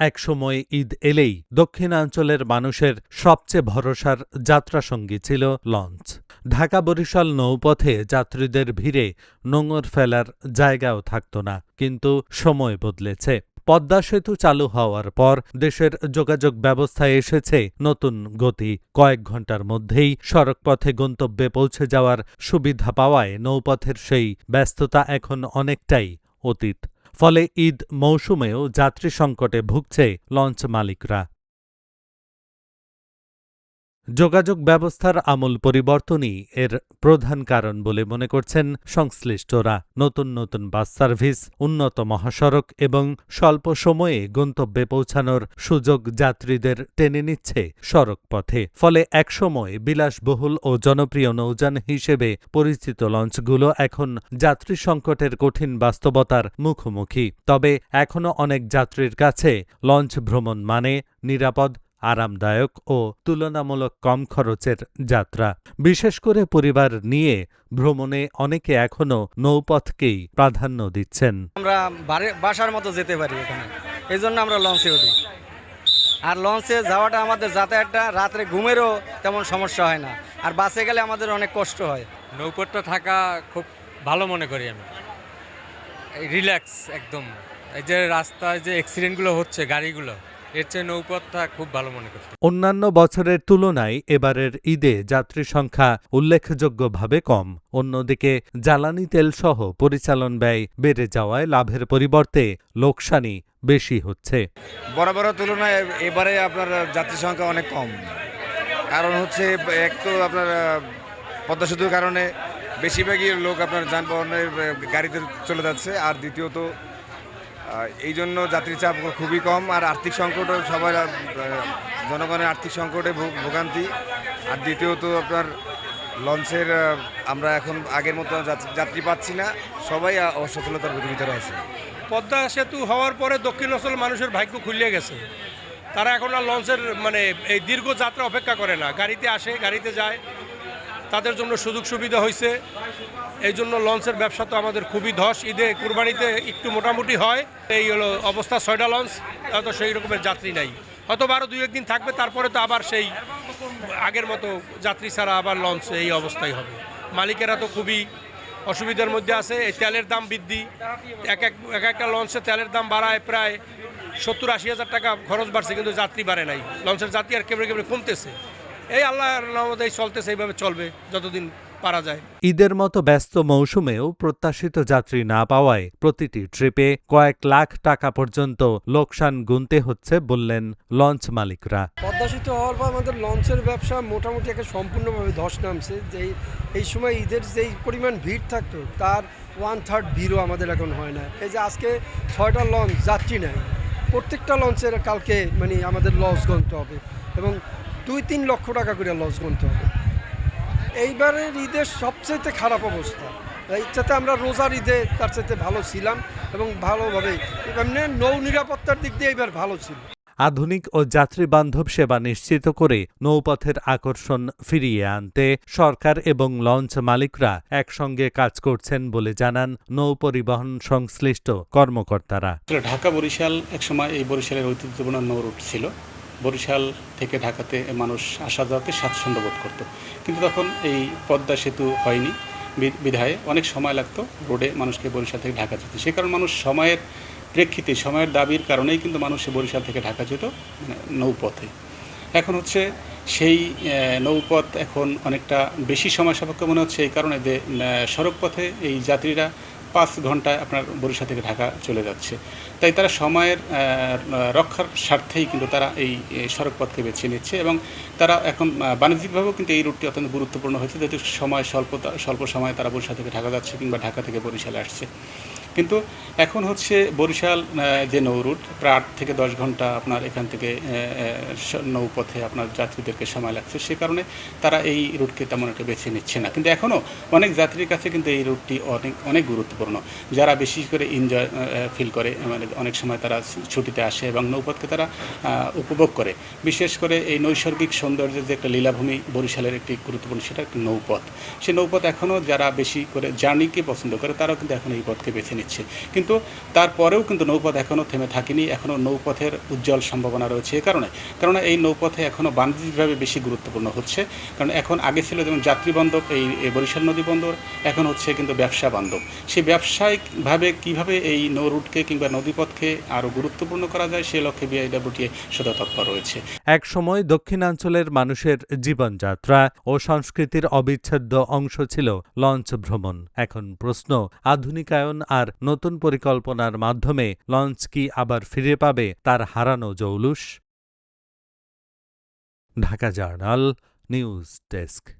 একসময় ঈদ এলেই দক্ষিণাঞ্চলের মানুষের সবচেয়ে ভরসার যাত্রাসঙ্গী ছিল লঞ্চ। ঢাকা-বরিশাল নৌপথে যাত্রীদের ভিড়ে নোঙর ফেলার জায়গাও থাকত না। কিন্তু সময় বদলেছে। পদ্মা সেতু চালু হওয়ার পর দেশের যোগাযোগ ব্যবস্থায় এসেছে নতুন গতি। কয়েক ঘণ্টার মধ্যেই সড়কপথে গন্তব্যে পৌঁছে যাওয়ার সুবিধা পাওয়ায় নৌপথের সেই ব্যস্ততা এখন অনেকটাই অতীত। ফলে ঈদ মৌসুমেও যাত্রী সংকটে ভুগছে লঞ্চ মালিকরা। যোগাযোগ ব্যবস্থার আমূল পরিবর্তনই এর প্রধান কারণ বলে মনে করছেন সংশ্লিষ্টরা। নতুন নতুন বাস সার্ভিস, উন্নত মহাসড়ক এবং স্বল্প সময়ে গন্তব্যে পৌঁছানোর সুযোগ যাত্রীদের টেনে নিচ্ছে সড়কপথে। ফলে একসময় বিলাসবহুল ও জনপ্রিয় নৌযান হিসেবে পরিচিত লঞ্চগুলো এখন যাত্রী সংকটের কঠিন বাস্তবতার মুখোমুখি। তবে এখনও অনেক যাত্রীর কাছে লঞ্চ ভ্রমণ মানে নিরাপদ, আরামদায়ক ও তুলনামূলক কম খরচের যাত্রা। বিশেষ করে পরিবার নিয়ে ভ্রমণে অনেকে এখনও নৌপথকেই প্রাধান্য দিচ্ছেন। আমরা বাসার মতো যেতে পারি এখানে, এই জন্য আমরা লঞ্চে উঠি। আর লঞ্চে যাওয়াটা আমাদের যাতায়াতটা রাত্রে ঘুমেরও তেমন সমস্যা হয় না। আর বাসে গেলে আমাদের অনেক কষ্ট হয়। নৌপথটা থাকা খুব ভালো মনে করি আমি, রিল্যাক্স একদম। এই যে রাস্তায় যে অ্যাক্সিডেন্টগুলো হচ্ছে গাড়িগুলো, এর চেয়ে নৌপথটা খুব ভালো মনে করছি। অন্যান্য বছরের তুলনায় এবারের ঈদে যাত্রী সংখ্যা উল্লেখযোগ্যভাবে কম। অন্যদিকে জ্বালানি তেলসহ পরিচালন ব্যয় বেড়ে যাওয়ায় লাভের পরিবর্তে লোকসানি বেশি হচ্ছে। বরাবরের তুলনায় এবারে আপনার যাত্রী সংখ্যা অনেক কম। কারণ হচ্ছে এক তো আপনার পদ্মা সেতুর কারণে বেশিরভাগই লোক আপনার যানবাহনের গাড়িতে চলে যাচ্ছে, আর দ্বিতীয়ত এই জন্য যাত্রীর চাপ খুবই কম। আর আর্থিক সংকটও সবাই জনগণের আর্থিক সংকটে ভোগান্তি। আর দ্বিতীয়ত আপনার লঞ্চের আমরা এখন আগের মতো যাত্রী পাচ্ছি না, সবাই অসচলতার ভিতরে আছে। পদ্মা সেতু হওয়ার পরে দক্ষিণ অঞ্চলের মানুষের ভাগ্য খুলিয়ে গেছে। তারা এখন আর লঞ্চের এই দীর্ঘ যাত্রা অপেক্ষা করে না, গাড়িতে আসে, গাড়িতে যায়। তাদের জন্য সুযোগ সুবিধা হয়েছে। এই জন্য লঞ্চের ব্যবসা তো আমাদের খুবই ধস। ঈদে কুরবানিতে একটু মোটামুটি হয়। এই হলো অবস্থা, 6টা লঞ্চ, তা তো সেই রকমের যাত্রী নাই। হয়তো আরও 2-1 দিন থাকবে, তারপরে তো আবার সেই আগের মতো যাত্রী ছাড়া আবার লঞ্চ এই অবস্থাই হবে। মালিকেরা তো খুবই অসুবিধার মধ্যে আছে। এই তেলের দাম বৃদ্ধি, এক একটা লঞ্চে তেলের দাম বাড়ায় প্রায় 70-80 হাজার টাকা খরচ বাড়ছে, কিন্তু যাত্রী বাড়ে নাই। লঞ্চের যাত্রী আর কেবল কমতেছে। এই আল্লাহর রহমতে চলতেছে, এইভাবে চলবে যতদিন পারা যায়। ঈদের মতো ব্যস্ত মৌসুমেও প্রত্যাশিত যাত্রী না পাওয়ায় প্রতিটি ট্রিপে কয়েক লাখ টাকা পর্যন্ত লোকসান গুনতে হচ্ছে বললেন লঞ্চ মালিকরা। পদ্মা সেতু হওয়ার পর আমাদের লঞ্চের ব্যবসা মোটামুটি একটা সম্পূর্ণভাবে ধস নামছে। এই সময় ঈদের যেই পরিমাণ ভিড় থাকতো তার 1/3 ভিড়ও আমাদের এখন হয় না। এই যে আজকে 6টা লঞ্চ যাত্রী নেয়, প্রত্যেকটা লঞ্চের কালকে আমাদের লস গুনতে হবে এবং 2-3 লক্ষ টাকা করে লস গুনতে হবে। এইবারের ঈদের সবচেয়ে খারাপ অবস্থা। এর চাইতে আমরা রোজার ঈদে তার চাইতে ভালো ছিলাম এবং ভালোভাবে এমনি নৌ নিরাপত্তার দিক দিয়ে এবার ভালো ছিল। আধুনিক ও যাত্রীবান্ধব সেবা নিশ্চিত করে নৌপথের আকর্ষণ ফিরিয়ে আনতে সরকার এবং লঞ্চ মালিকরা একসঙ্গে কাজ করছেন বলে জানান নৌ পরিবহন সংশ্লিষ্ট কর্মকর্তারা। ঢাকা বরিশাল একসময় এই বরিশালের ঐতিহ্যপূর্ণ নৌ রুট ছিল। বরিশাল থেকে ঢাকাতে মানুষ আসা যাওয়াতে স্বাচ্ছন্দ্য বোধ করত, কিন্তু তখন এই পদ্মা সেতু হয়নি বিধায় অনেক সময় লাগতো রোডে মানুষকে বরিশাল থেকে ঢাকা যেতে। সে কারণে মানুষ সময়ের প্রেক্ষিতে, সময়ের দাবির কারণেই কিন্তু মানুষ বরিশাল থেকে ঢাকা যেত নৌপথে। এখন হচ্ছে সেই নৌপথ এখন অনেকটা বেশি সময় সাপেক্ষ মনে হচ্ছে, এই কারণে যে সড়কপথে এই যাত্রীরা 5 ঘন্টায় আপনার বরিশাল থেকে ঢাকা চলে যাচ্ছে। তাই তারা সময়ের রক্ষার স্বার্থেই কিন্তু তারা এই সড়কপথকে বেছে নিচ্ছে এবং তারা এখন বাণিজ্যিকভাবেও কিন্তু এই রুটটি অত্যন্ত গুরুত্বপূর্ণ হয়েছে, যেহেতু স্বল্প সময়ে তারা বরিশাল থেকে ঢাকা যাচ্ছে কিংবা ঢাকা থেকে বরিশালে আসছে। কিন্তু এখন হচ্ছে বরিশাল যে নৌ রুট প্রায় 8 থেকে 10 ঘন্টা আপনার এখান থেকে নৌপথে আপনার যাত্রীদেরকে সময় লাগছে। সে কারণে তারা এই রুটকে তেমন একটা বেছে নিচ্ছে না। কিন্তু এখনও অনেক যাত্রীর কাছে কিন্তু এই রুটটি অনেক গুরুত্বপূর্ণ। যারা বেশি করে এনজয় ফিল করে, অনেক সময় তারা ছুটিতে আসে এবং নৌপথকে তারা উপভোগ করে। বিশেষ করে এই নৈসর্গিক সৌন্দর্যের যে একটা লীলাভূমি বরিশালের একটি গুরুত্বপূর্ণ, সেটা একটা নৌপথ। সেই নৌপথ এখনও যারা বেশি করে জার্নিকে পছন্দ করে তারাও কিন্তু এখন এই পথকে বেছে নিচ্ছে। দিচ্ছে। কিন্তু তারপরেও কিন্তু নৌপথ এখনও থেমে থাকেনি, এখনও নৌপথের উজ্জ্বল সম্ভাবনা রয়েছে। এ কারণে এই নৌপথে এখনও বাণিজ্যিকভাবে বেশি গুরুত্বপূর্ণ হচ্ছে। কারণ এখন আগে ছিল যেমন যাত্রী বান্ধব এই বরিশাল নদী বন্দর, এখন হচ্ছে কিন্তু ব্যবসা বান্ধব। সেই ব্যবসায়িকভাবে কীভাবে এই নৌ রুটকে কিংবা নদীপথকে আরও গুরুত্বপূর্ণ করা যায় সে লক্ষ্যে বিআইডব্লিউটিএ সদা তৎপর রয়েছে। একসময় দক্ষিণাঞ্চলের মানুষের জীবনযাত্রা ও সংস্কৃতির অবিচ্ছেদ্য অংশ ছিল লঞ্চ ভ্রমণ। এখন প্রশ্ন, আধুনিকায়ন আর নতুন পরিকল্পনার মাধ্যমে লঞ্চ কি আবার ফিরে পাবে তার হারানো জৌলুস? Dhaka journal, news desk.